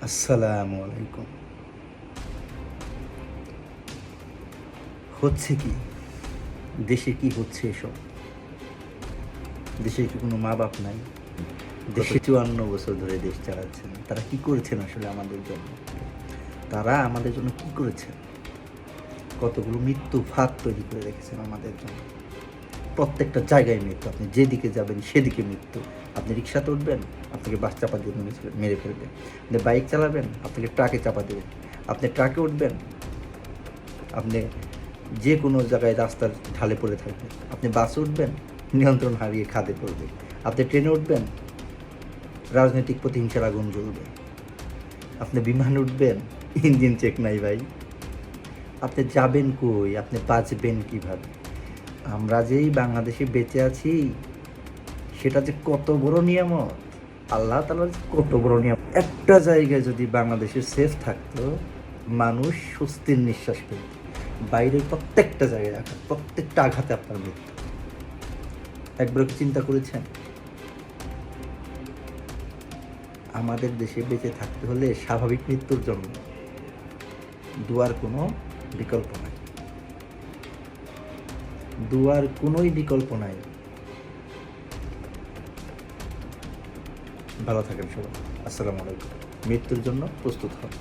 আসসালামু আলাইকুম। হচ্ছে কি? দেশে কি হচ্ছে এসব? দেশে কি কোনো মা-বাপ নাই? দেশে ৫৪ বছর ধরে দেশ চালাচ্ছেন। তারা কি করেছেন আসলে আমাদের জন্য? তারা আমাদের জন্য কি করেছেন? কতগুলো মৃত্যু ফাঁদ তৈরি করে রেখেছেন আমাদের জন্য। প্রত্যেকটা জায়গায় মৃত্যু। আপনি যেদিকে যাবেন সেদিকে মৃত্যু। আপনি রিক্সাতে উঠবেন, আপনাকে বাস চাপা দিয়ে মেরে ফেলবে। আপনি বাইক চালাবেন, আপনাকে ট্রাকে চাপা দেবে। আপনি ট্রাকে উঠবেন, আপনি যে কোনো জায়গায় রাস্তার ঢালে পড়ে থাকবেন। আপনি বাসে উঠবেন, নিয়ন্ত্রণ হারিয়ে খাদে পড়বে। আপনি ট্রেনে উঠবেন, রাজনৈতিক প্রতিহিংসার আগুন জ্বলবে। আপনি বিমানে উঠবেন, ইঞ্জিন চেক নাই ভাই। আপনি যাবেন কই? আপনি বাঁচবেন কীভাবে? আমরা যেই বাংলাদেশে বেঁচে আছি, সেটা যে কত বড় নিয়ামত! আল্লাহ তাআলার কত বড় নিয়ামত! একটা জায়গায় যদি বাংলাদেশে সেফ থাকতো, মানুষ স্বস্তির নিঃশ্বাস ফেলত। বাইরের প্রত্যেকটা জায়গায় আঘাত, প্রত্যেকটা আঘাতে আপনার মৃত্যু। একবারও কি চিন্তা করেছেন? আমাদের দেশে বেঁচে থাকতে হলে স্বাভাবিক মৃত্যুর জন্য দোয়ার কোনো বিকল্প নাই। দোয়ার কোনোই বিকল্প নাই। ভালো থাকেন সবাই। আসসালামু আলাইকুম। মৃত্যুর জন্য প্রস্তুত হন।